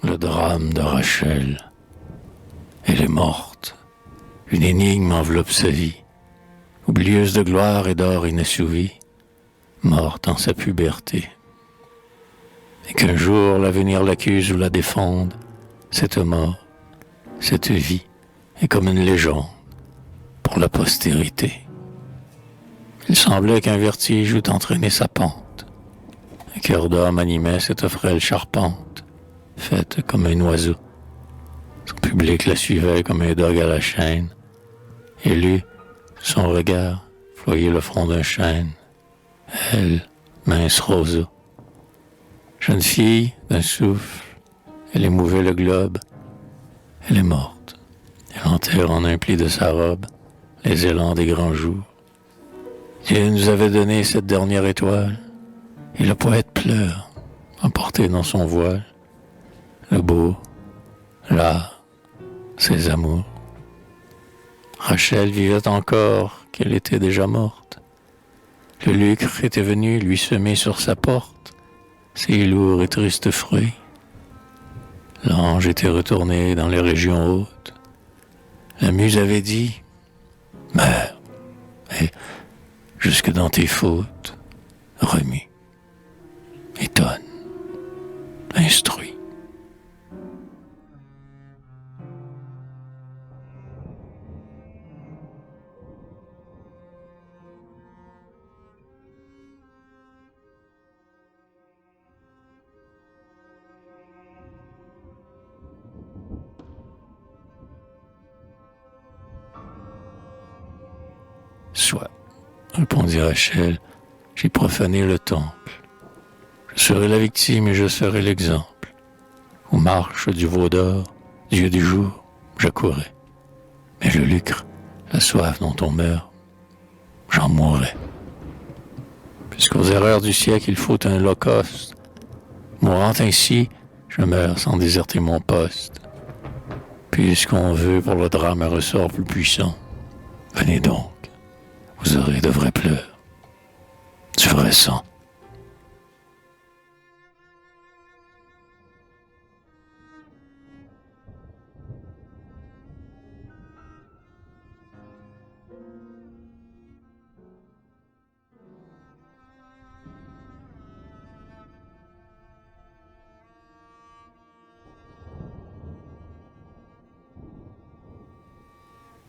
Le drame de Rachel. Elle est morte. Une énigme enveloppe sa vie. Oublieuse de gloire et d'or inassouvi, morte en sa puberté. Et qu'un jour l'avenir l'accuse ou la défende, cette mort, cette vie est comme une légende pour la postérité. Il semblait qu'un vertige eût entraîné sa pente. Un cœur d'homme animait cette frêle charpente, faite comme un oiseau. Son public la suivait comme un dogue à la chaîne. Et lui, son regard, ployait le front d'un chêne. Elle, mince roseau. Jeune fille, d'un souffle, elle émouvait le globe. Elle est morte. Elle enterre en un pli de sa robe les élans des grands jours. Dieu nous avait donné cette dernière étoile, et le poète pleure, emporté dans son voile. Le beau, l'art, ses amours. Rachel vivait encore, qu'elle était déjà morte. Le lucre était venu lui semer sur sa porte ses lourds et tristes fruits. L'ange était retourné dans les régions hautes. La muse avait dit « Meurs, et jusque dans tes fautes, remue, étonne, instruis. » Soit, répondit Rachel, j'ai profané le temple. Je serai la victime et je serai l'exemple. Aux marches du veau d'or, Dieu du jour, j'accourais. Mais le lucre, la soif dont on meurt, j'en mourrai. Puisqu'aux erreurs du siècle il faut un holocauste, mourant ainsi, je meurs sans déserter mon poste. Puisqu'on veut pour le drame un ressort plus puissant, venez donc. Vous aurez de vrais pleurs, du vrai sang.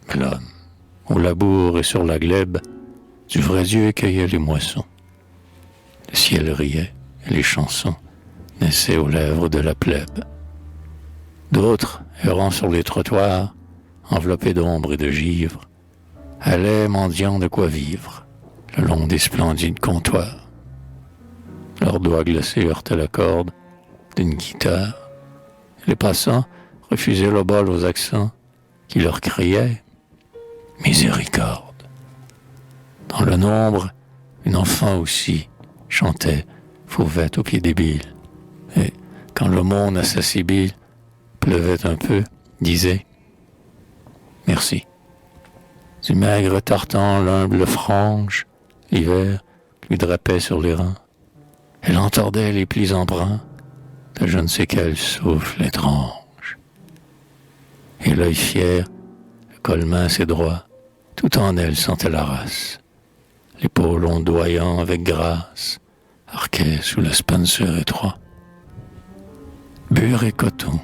Mais l'homme, au labour et sur la glèbe, du vrai Dieu cueillait les moissons. Le ciel riait et les chansons naissaient aux lèvres de la plèbe. D'autres, errant sur les trottoirs, enveloppés d'ombre et de givre, allaient mendiant de quoi vivre, le long des splendides comptoirs. Leurs doigts glacés heurtaient la corde d'une guitare. Les passants refusaient le bol aux accents qui leur criaient « Miséricorde ». Dans le nombre, une enfant aussi chantait fauvette aux pieds débiles. Et quand le monde à sa sibylle pleuvait un peu, disait « Merci ». Du maigre tartan, l'humble frange, l'hiver lui drapait sur les reins. Elle entordait les plis embruns de je ne sais quel souffle étrange. Et l'œil fier, le col mince et droit, tout en elle sentait la race. L'épaule ondoyant avec grâce, arquait sous le spencer étroit. Bure et coton,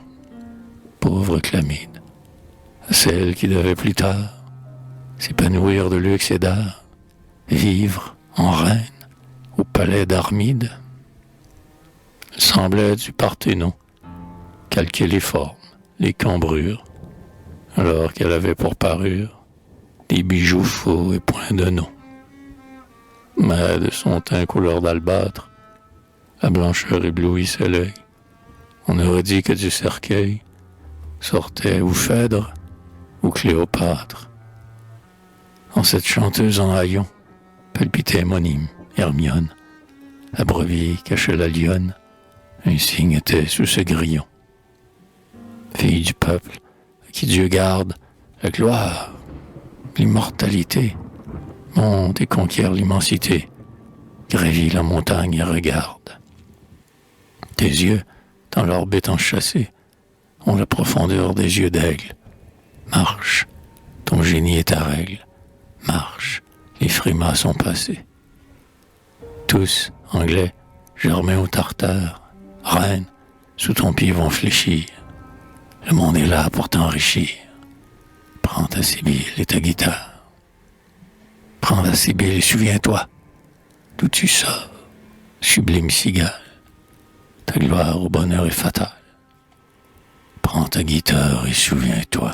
pauvre chlamyde, à celle qui devait plus tard s'épanouir de luxe et d'art, vivre en reine au palais d'Armide. Elle semblait du Parthénon calquer les formes, les cambrures, alors qu'elle avait pour parure des bijoux faux et point de nom. Mais de son teint couleur d'albâtre, la blancheur éblouissait l'œil. On aurait dit que du cercueil sortait ou Phèdre ou Cléopâtre. En cette chanteuse en haillons palpitait Monime, Hermione. La brebis cachait la lionne, un signe était sous ce grillon. Fille du peuple, à qui Dieu garde la gloire, l'immortalité, monte et conquiert l'immensité, gravit la montagne et regarde. Tes yeux, dans l'orbite enchâssée, ont la profondeur des yeux d'aigle. Marche, ton génie est ta règle. Marche, les frimas sont passés. Tous, anglais, germains ou tartares, reines, sous ton pied vont fléchir. Le monde est là pour t'enrichir. Prends ta sibylle et ta guitare. Prends ta sibylle et souviens-toi d'où tu sors, sublime cigale. Ta gloire au bonheur est fatale. Prends ta guitare et souviens-toi.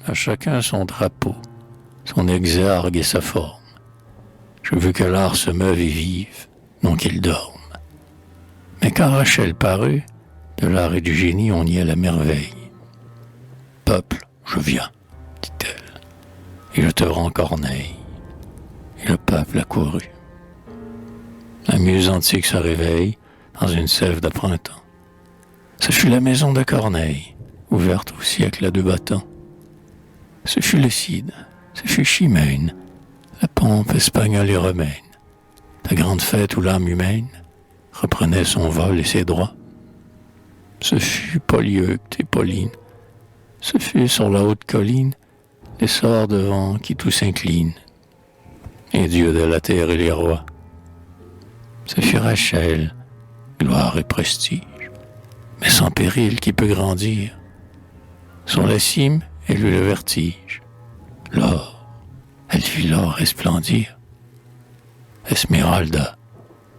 À chacun son drapeau, son exergue et sa forme. Je veux que l'art se meuve et vive, non qu'il dorme. Mais quand Rachel parut, de l'art et du génie on y est la merveille. Peuple, je viens, dit-elle, et je te rends Corneille. Et le peuple accourut. La muse antique se réveille dans une sève de printemps. Ce fut la maison de Corneille, ouverte au siècle à deux battants. Ce fut le Cid, ce fut Chimène, la pompe espagnole et romaine, la grande fête où l'âme humaine reprenait son vol et ses droits. Ce fut Polyeucte et Pauline, ce fut sur la haute colline l'essor de vent qui tout s'incline, et Dieu de la terre et les rois. Ce fut Rachel, gloire et prestige, mais sans péril qui peut grandir. Sur la cime, elle eut le vertige. L'or, elle vit l'or resplendir. Esmeralda,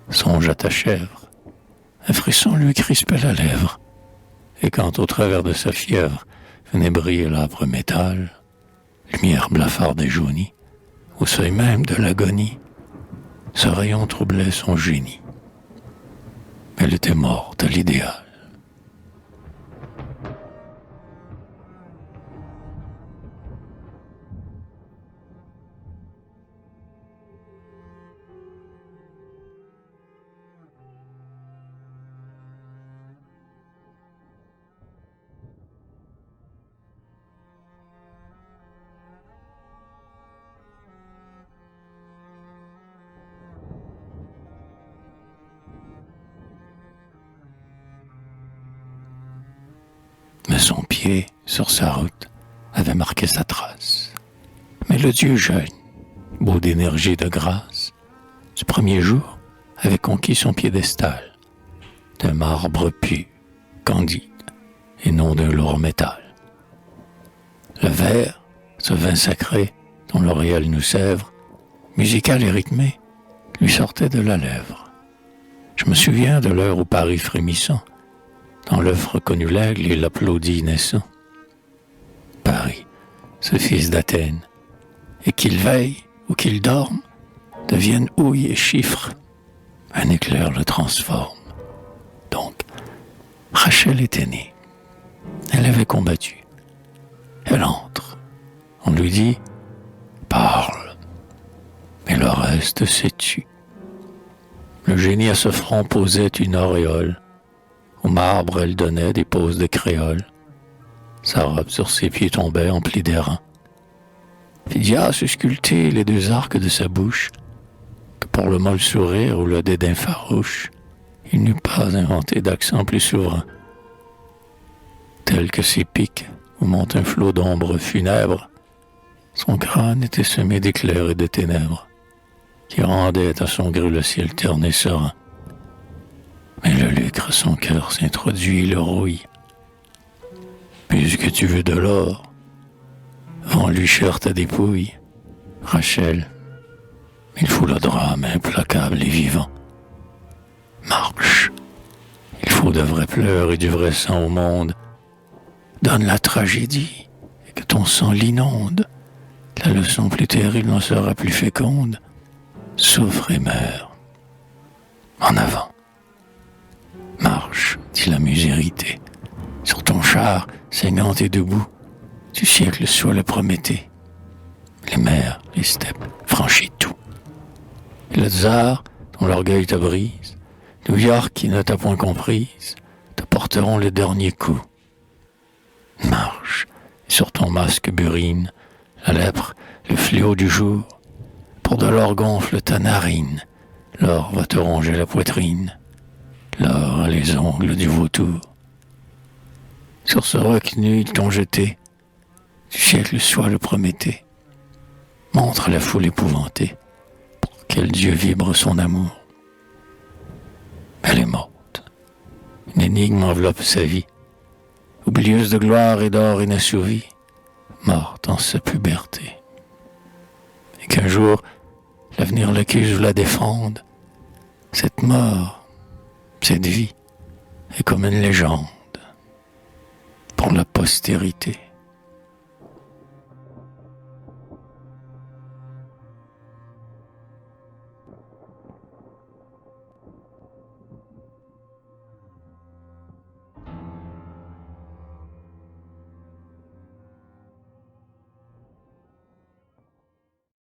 songe à ta chèvre. Un frisson lui crispait la lèvre. Et quand au travers de sa fièvre venait briller l'âpre métal, lumière blafarde et jaunie, au seuil même de l'agonie, ce rayon troublait son génie. Elle était morte à l'idéal. Mais son pied, sur sa route, avait marqué sa trace. Mais le Dieu jeune, beau d'énergie et de grâce, du premier jour avait conquis son piédestal, d'un marbre pur, candide, et non d'un lourd métal. Le verre, ce vin sacré dont l'auréole nous sèvre, musical et rythmé, lui sortait de la lèvre. Je me souviens de l'heure où Paris frémissant, dans l'œuf reconnut l'aigle et l'applaudit naissant. Paris, ce fils d'Athènes, et qu'il veille ou qu'il dorme, devienne houille et chiffre, un éclair le transforme. Donc, Rachel était née. Elle avait combattu. Elle entre. On lui dit « Parle ». Mais le reste s'est tu. Le génie à ce front posait une auréole. Au marbre, elle donnait des poses de créole. Sa robe sur ses pieds tombait emplie d'airain. Phidias eût sculpté les deux arcs de sa bouche, que pour le molle sourire ou le dédain farouche, il n'eût pas inventé d'accent plus souverain. Tel que ses pics où monte un flot d'ombre funèbre, son crâne était semé d'éclairs et de ténèbres, qui rendaient à son gré le ciel terne et serein. Mais le lucre, son cœur s'introduit, le rouille. Puisque tu veux de l'or, vends-lui cher ta dépouille, Rachel. Il faut le drame implacable et vivant. Marche, il faut de vrais pleurs et du vrai sang au monde. Donne la tragédie et que ton sang l'inonde. La leçon plus terrible n'en sera plus féconde. Souffre et meurs. En avant. Marche, dit la muse irritée. Sur ton char, saignant et debout, du siècle soit le Prométhée. Les mers, les steppes, franchis tout. Et le tsar, dont l'orgueil te brise, New York qui ne t'a point comprise, te porteront le dernier coup. Marche, et sur ton masque burine, la lèpre, le fléau du jour, pour de l'or gonfle ta narine, l'or va te ronger la poitrine, l'or a les ongles du vautour. Sur ce roc nu ils t'ont jeté, du siècle soit le Prométhée. Montre à la foule épouvantée, pour quel Dieu vibre son amour. Elle est morte. Une énigme enveloppe sa vie, oublieuse de gloire et d'or inassouvi, morte en sa puberté. Et qu'un jour, l'avenir l'accuse ou la défende, cette mort, cette vie, est comme une légende pour la postérité.